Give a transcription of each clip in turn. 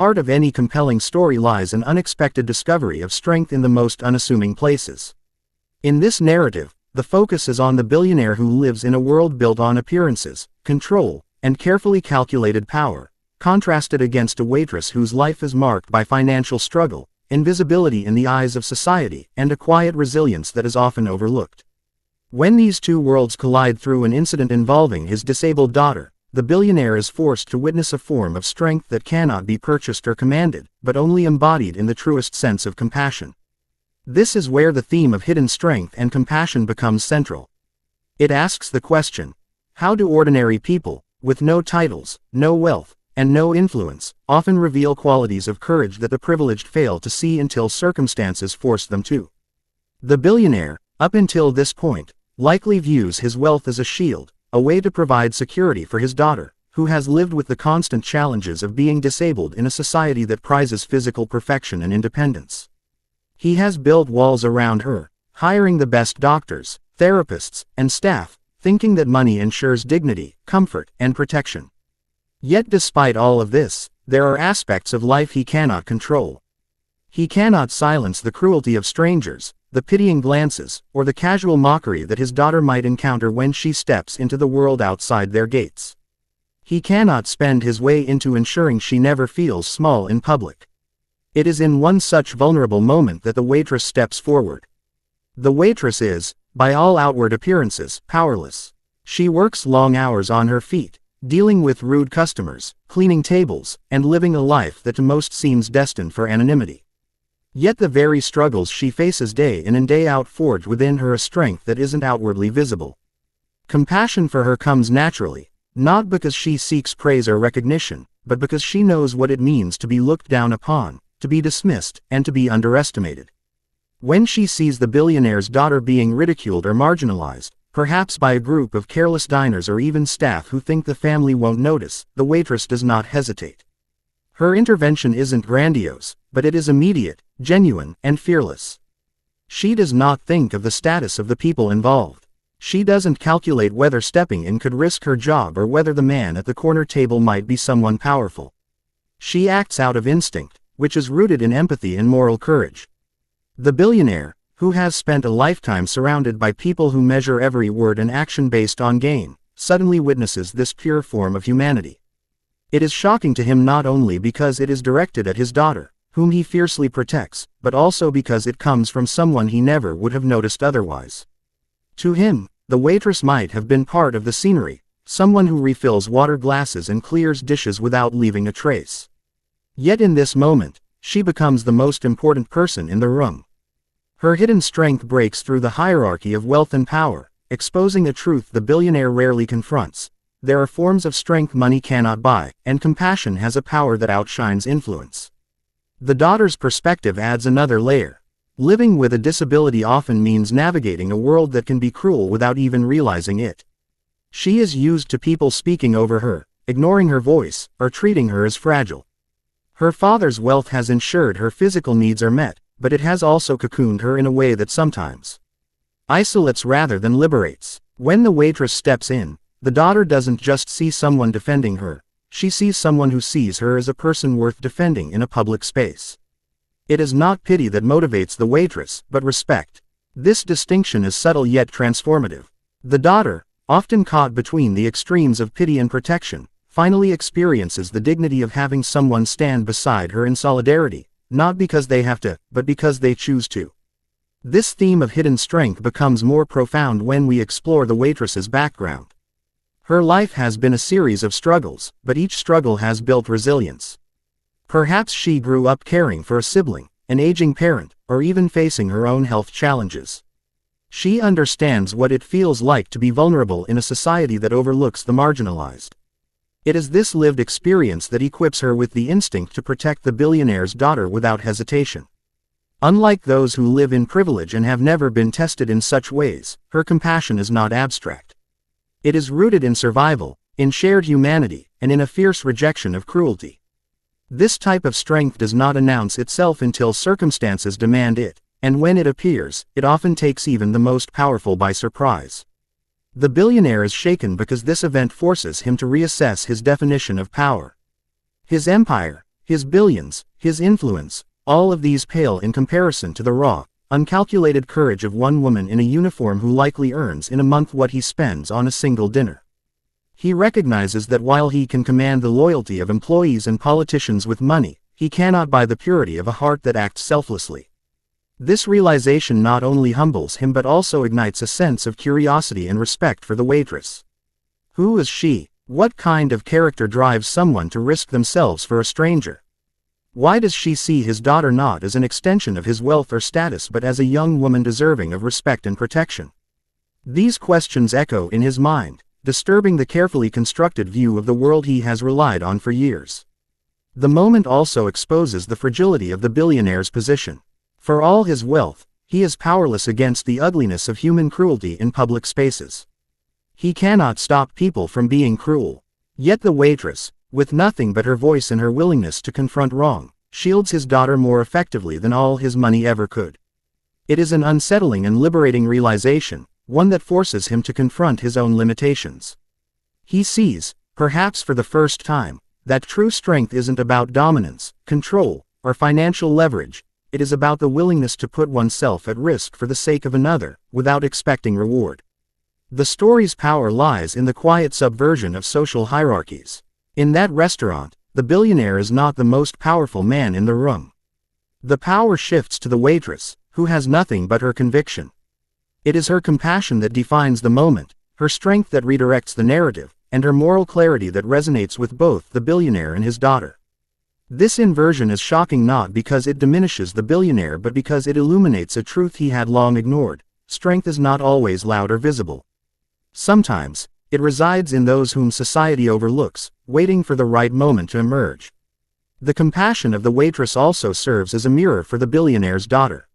Heart of any compelling story lies an unexpected discovery of strength in the most unassuming places. In this narrative, the focus is on the billionaire who lives in a world built on appearances, control, and carefully calculated power, contrasted against a waitress whose life is marked by financial struggle, invisibility in the eyes of society, and a quiet resilience that is often overlooked. When these two worlds collide through an incident involving his disabled daughter, the billionaire is forced to witness a form of strength that cannot be purchased or commanded, but only embodied in the truest sense of compassion. This is where the theme of hidden strength and compassion becomes central. It asks the question, how do ordinary people, with no titles, no wealth, and no influence, often reveal qualities of courage that the privileged fail to see until circumstances force them to? The billionaire, up until this point, likely views his wealth as a shield, a way to provide security for his daughter, who has lived with the constant challenges of being disabled in a society that prizes physical perfection and independence. He has built walls around her, hiring the best doctors, therapists, and staff, thinking that money ensures dignity, comfort, and protection. Yet despite all of this, there are aspects of life he cannot control. He cannot silence the cruelty of strangers, the pitying glances, or the casual mockery that his daughter might encounter when she steps into the world outside their gates. He cannot spend his way into ensuring she never feels small in public. It is in one such vulnerable moment that the waitress steps forward. The waitress is, by all outward appearances, powerless. She works long hours on her feet, dealing with rude customers, cleaning tables, and living a life that to most seems destined for anonymity. Yet the very struggles she faces day in and day out forge within her a strength that isn't outwardly visible. Compassion for her comes naturally, not because she seeks praise or recognition, but because she knows what it means to be looked down upon, to be dismissed, and to be underestimated. When she sees the billionaire's daughter being ridiculed or marginalized, perhaps by a group of careless diners or even staff who think the family won't notice, the waitress does not hesitate. Her intervention isn't grandiose, but it is immediate, genuine, and fearless. She does not think of the status of the people involved. She doesn't calculate whether stepping in could risk her job or whether the man at the corner table might be someone powerful. She acts out of instinct, which is rooted in empathy and moral courage. The billionaire, who has spent a lifetime surrounded by people who measure every word and action based on gain, suddenly witnesses this pure form of humanity. It is shocking to him not only because it is directed at his daughter, whom he fiercely protects, but also because it comes from someone he never would have noticed otherwise. To him, the waitress might have been part of the scenery, someone who refills water glasses and clears dishes without leaving a trace. Yet in this moment, she becomes the most important person in the room. Her hidden strength breaks through the hierarchy of wealth and power, exposing a truth the billionaire rarely confronts. There are forms of strength money cannot buy, and compassion has a power that outshines influence. The daughter's perspective adds another layer. Living with a disability often means navigating a world that can be cruel without even realizing it. She is used to people speaking over her, ignoring her voice, or treating her as fragile. Her father's wealth has ensured her physical needs are met, but it has also cocooned her in a way that sometimes isolates rather than liberates. When the waitress steps in, the daughter doesn't just see someone defending her, she sees someone who sees her as a person worth defending in a public space. It is not pity that motivates the waitress, but respect. This distinction is subtle yet transformative. The daughter, often caught between the extremes of pity and protection, finally experiences the dignity of having someone stand beside her in solidarity, not because they have to, but because they choose to. This theme of hidden strength becomes more profound when we explore the waitress's background. Her life has been a series of struggles, but each struggle has built resilience. Perhaps she grew up caring for a sibling, an aging parent, or even facing her own health challenges. She understands what it feels like to be vulnerable in a society that overlooks the marginalized. It is this lived experience that equips her with the instinct to protect the billionaire's daughter without hesitation. Unlike those who live in privilege and have never been tested in such ways, her compassion is not abstract. It is rooted in survival, in shared humanity, and in a fierce rejection of cruelty. This type of strength does not announce itself until circumstances demand it, and when it appears, it often takes even the most powerful by surprise. The billionaire is shaken because this event forces him to reassess his definition of power. His empire, His billions, his influence, all of these pale in comparison to the raw, uncalculated courage of one woman in a uniform who likely earns in a month what he spends on a single dinner. He recognizes that while he can command the loyalty of employees and politicians with money, he cannot buy the purity of a heart that acts selflessly. This realization not only humbles him but also ignites a sense of curiosity and respect for the waitress. Who is she? What kind of character drives someone to risk themselves for a stranger? Why does she see his daughter not as an extension of his wealth or status but as a young woman deserving of respect and protection? These questions echo in his mind, disturbing the carefully constructed view of the world he has relied on for years. The moment also exposes the fragility of the billionaire's position. For all his wealth, he is powerless against the ugliness of human cruelty in public spaces. He cannot stop people from being cruel. Yet the waitress, with nothing but her voice and her willingness to confront wrong, shields his daughter more effectively than all his money ever could. It is an unsettling and liberating realization, one that forces him to confront his own limitations. He sees, perhaps for the first time, that true strength isn't about dominance, control, or financial leverage. It is about the willingness to put oneself at risk for the sake of another, without expecting reward. The story's power lies in the quiet subversion of social hierarchies. In that restaurant, the billionaire is not the most powerful man in the room. The power shifts to the waitress, who has nothing but her conviction. It is her compassion that defines the moment, her strength that redirects the narrative, and her moral clarity that resonates with both the billionaire and his daughter. This inversion is shocking not because it diminishes the billionaire but because it illuminates a truth he had long ignored: strength is not always loud or visible. Sometimes, it resides in those whom society overlooks, waiting for the right moment to emerge. The compassion of the waitress also serves as a mirror for the billionaire's daughter.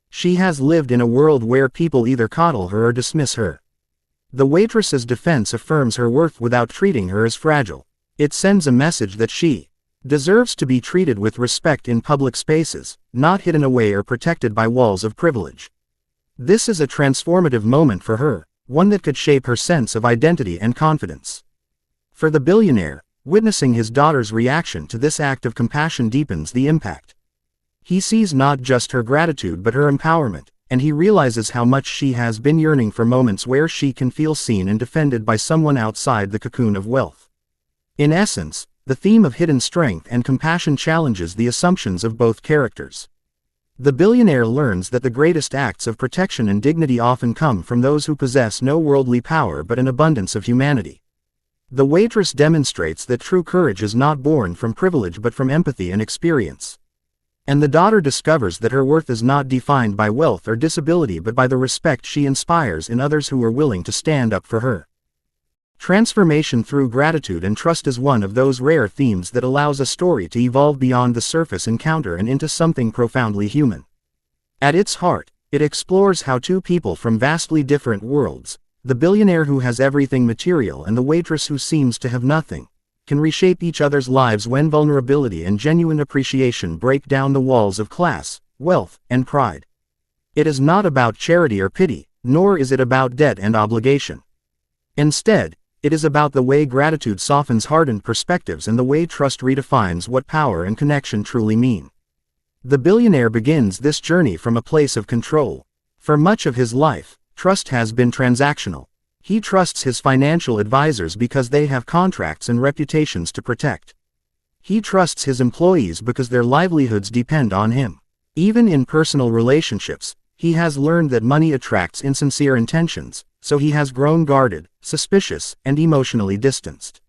She has lived in a world where people either coddle her or dismiss her. The waitress's defense affirms her worth without treating her as fragile. It sends a message that she deserves to be treated with respect in public spaces, not hidden away or protected by walls of privilege. This is a transformative moment for her, one that could shape her sense of identity and confidence. For the billionaire, witnessing his daughter's reaction to this act of compassion deepens the impact. He sees not just her gratitude but her empowerment, and he realizes how much she has been yearning for moments where she can feel seen and defended by someone outside the cocoon of wealth. In essence, the theme of hidden strength and compassion challenges the assumptions of both characters. The billionaire learns that the greatest acts of protection and dignity often come from those who possess no worldly power but an abundance of humanity. The waitress demonstrates that true courage is not born from privilege but from empathy and experience. And the daughter discovers that her worth is not defined by wealth or disability but by the respect she inspires in others who are willing to stand up for her. Transformation through gratitude and trust is one of those rare themes that allows a story to evolve beyond the surface encounter and into something profoundly human. At its heart, it explores how two people from vastly different worlds, the billionaire who has everything material and the waitress who seems to have nothing, can reshape each other's lives when vulnerability and genuine appreciation break down the walls of class, wealth, and pride. It is not about charity or pity, nor is it about debt and obligation. Instead, it is about the way gratitude softens hardened perspectives and the way trust redefines what power and connection truly mean. The billionaire begins this journey from a place of control. For much of his life, trust has been transactional. He trusts his financial advisors because they have contracts and reputations to protect. He trusts his employees because their livelihoods depend on him. Even in personal relationships, he has learned that money attracts insincere intentions, so he has grown guarded, suspicious, and emotionally distanced.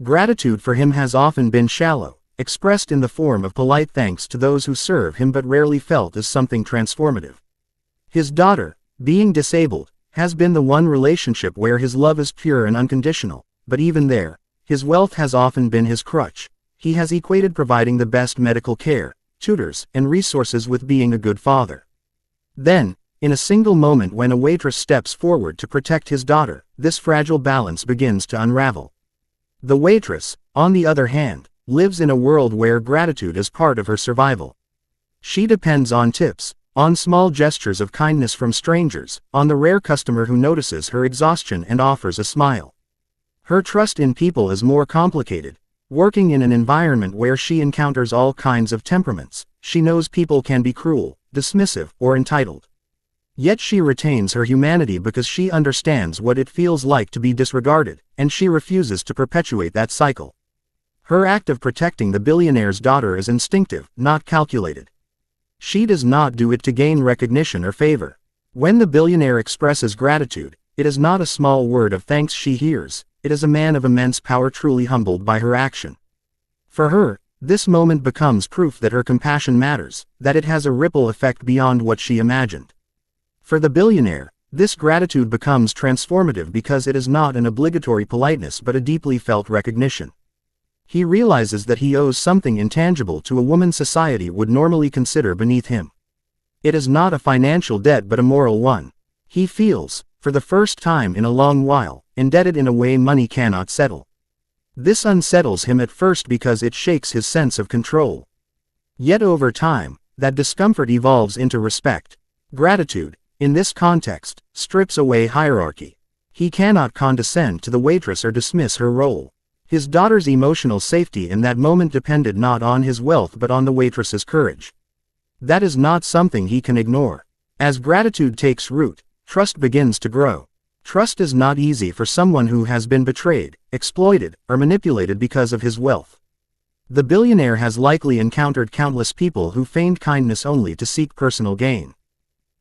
Gratitude for him has often been shallow, expressed in the form of polite thanks to those who serve him but rarely felt as something transformative. His daughter, being disabled, has been the one relationship where his love is pure and unconditional, but even there, his wealth has often been his crutch. He has equated providing the best medical care, tutors, and resources with being a good father. Then, in a single moment when a waitress steps forward to protect his daughter, this fragile balance begins to unravel. The waitress, on the other hand, lives in a world where gratitude is part of her survival. She depends on tips, on small gestures of kindness from strangers, on the rare customer who notices her exhaustion and offers a smile. Her trust in people is more complicated, Working in an environment where she encounters all kinds of temperaments, she knows people can be cruel, dismissive, or entitled. Yet she retains her humanity because she understands what it feels like to be disregarded, and she refuses to perpetuate that cycle. Her act of protecting the billionaire's daughter is instinctive, not calculated. She does not do it to gain recognition or favor. When the billionaire expresses gratitude, it is not a small word of thanks she hears, it is a man of immense power truly humbled by her action. For her, this moment becomes proof that her compassion matters, that it has a ripple effect beyond what she imagined. For the billionaire, this gratitude becomes transformative because it is not an obligatory politeness but a deeply felt recognition. He realizes that he owes something intangible to a woman society would normally consider beneath him. It is not a financial debt but a moral one. He feels, for the first time in a long while, indebted in a way money cannot settle. This unsettles him at first because it shakes his sense of control. Yet over time, that discomfort evolves into respect. Gratitude, in this context, strips away hierarchy. He cannot condescend to the waitress or dismiss her role. His daughter's emotional safety in that moment depended not on his wealth but on the waitress's courage. That is not something he can ignore. As gratitude takes root, trust begins to grow. Trust is not easy for someone who has been betrayed, exploited, or manipulated because of his wealth. The billionaire has likely encountered countless people who feigned kindness only to seek personal gain.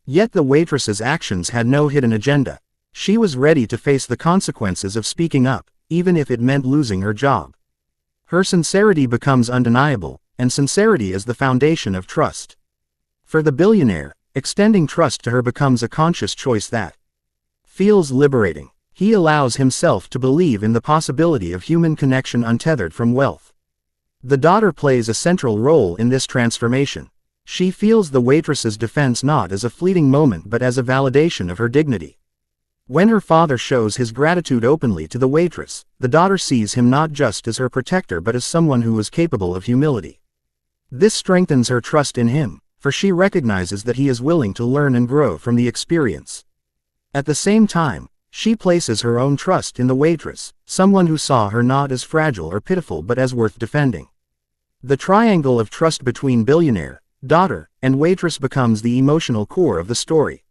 Yet the waitress's actions had no hidden agenda. She was ready to face the consequences of speaking up, even if it meant losing her job. Her sincerity becomes undeniable, and sincerity is the foundation of trust. For the billionaire, extending trust to her becomes a conscious choice that feels liberating. He allows himself to believe in the possibility of human connection untethered from wealth. The daughter plays a central role in this transformation. She feels the waitress's defense not as a fleeting moment but as a validation of her dignity. When her father shows his gratitude openly to the waitress, the daughter sees him not just as her protector but as someone who is capable of humility. This strengthens her trust in him, for she recognizes that he is willing to learn and grow from the experience. At the same time, she places her own trust in the waitress, someone who saw her not as fragile or pitiful but as worth defending. The triangle of trust between billionaire, daughter, and waitress becomes the emotional core of the story.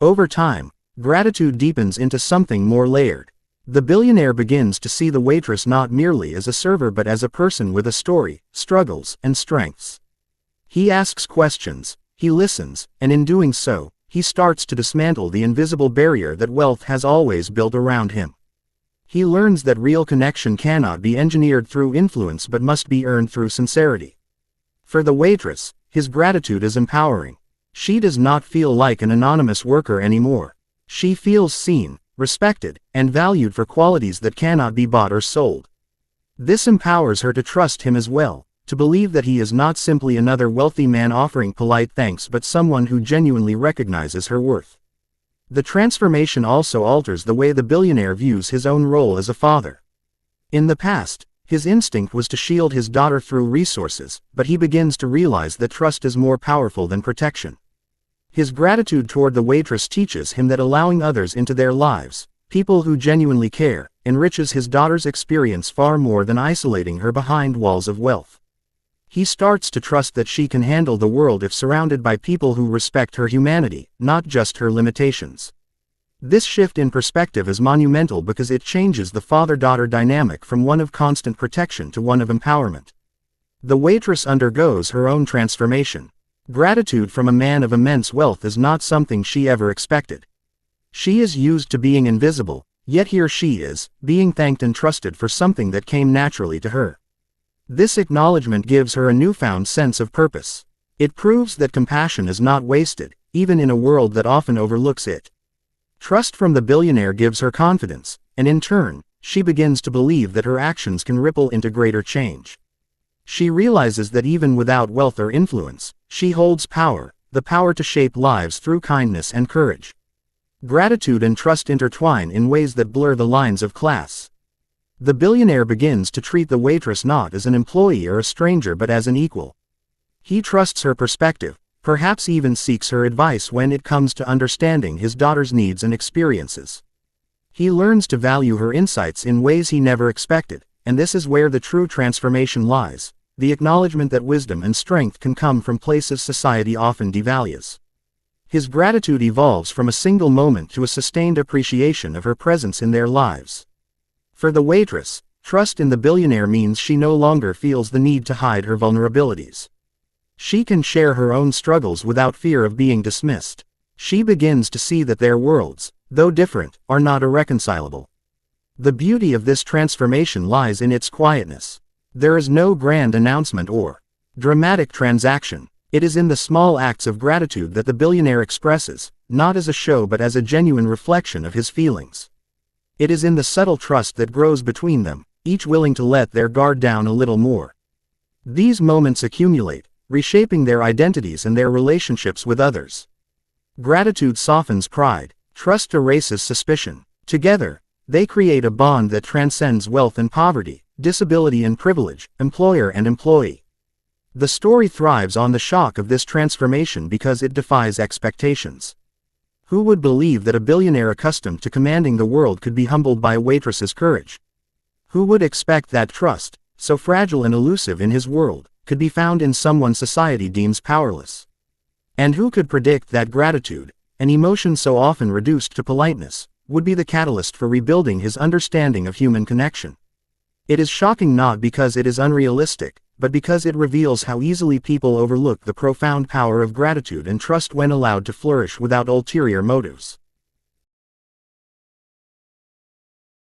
Over time, gratitude deepens into something more layered. The billionaire begins to see the waitress not merely as a server but as a person with a story, struggles, and strengths. He asks questions, he listens, and in doing so, he starts to dismantle the invisible barrier that wealth has always built around him. He learns that real connection cannot be engineered through influence but must be earned through sincerity. For the waitress, his gratitude is empowering. She does not feel like an anonymous worker anymore. She feels seen, respected, and valued for qualities that cannot be bought or sold. This empowers her to trust him as well, to believe that he is not simply another wealthy man offering polite thanks but someone who genuinely recognizes her worth. The transformation also alters the way the billionaire views his own role as a father. In the past, his instinct was to shield his daughter through resources, but he begins to realize that trust is more powerful than protection. His gratitude toward the waitress teaches him that allowing others into their lives, people who genuinely care, enriches his daughter's experience far more than isolating her behind walls of wealth. He starts to trust that she can handle the world if surrounded by people who respect her humanity, not just her limitations. This shift in perspective is monumental because it changes the father-daughter dynamic from one of constant protection to one of empowerment. The waitress undergoes her own transformation. Gratitude from a man of immense wealth is not something she ever expected. She is used to being invisible, yet here she is, being thanked and trusted for something that came naturally to her. This acknowledgement gives her a newfound sense of purpose. It proves that compassion is not wasted, even in a world that often overlooks it. Trust from the billionaire gives her confidence, and in turn, she begins to believe that her actions can ripple into greater change. She realizes that even without wealth or influence, she holds power, the power to shape lives through kindness and courage. Gratitude and trust intertwine in ways that blur the lines of class. The billionaire begins to treat the waitress not as an employee or a stranger but as an equal. He trusts her perspective, perhaps even seeks her advice when it comes to understanding his daughter's needs and experiences. He learns to value her insights in ways he never expected, and this is where the true transformation lies, the acknowledgement that wisdom and strength can come from places society often devalues. His gratitude evolves from a single moment to a sustained appreciation of her presence in their lives. For the waitress, trust in the billionaire means she no longer feels the need to hide her vulnerabilities. She can share her own struggles without fear of being dismissed. She begins to see that their worlds, though different, are not irreconcilable. The beauty of this transformation lies in its quietness. There is no grand announcement or dramatic transaction. It is in the small acts of gratitude that the billionaire expresses, not as a show but as a genuine reflection of his feelings. It is in the subtle trust that grows between them, each willing to let their guard down a little more. These moments accumulate, reshaping their identities and their relationships with others. Gratitude softens pride, trust erases suspicion. Together, they create a bond that transcends wealth and poverty, disability and privilege, employer and employee. The story thrives on the shock of this transformation because it defies expectations. Who would believe that a billionaire accustomed to commanding the world could be humbled by a waitress's courage? Who would expect that trust, so fragile and elusive in his world, could be found in someone society deems powerless? And who could predict that gratitude, an emotion so often reduced to politeness, would be the catalyst for rebuilding his understanding of human connection? It is shocking not because it is unrealistic, but because it reveals how easily people overlook the profound power of gratitude and trust when allowed to flourish without ulterior motives.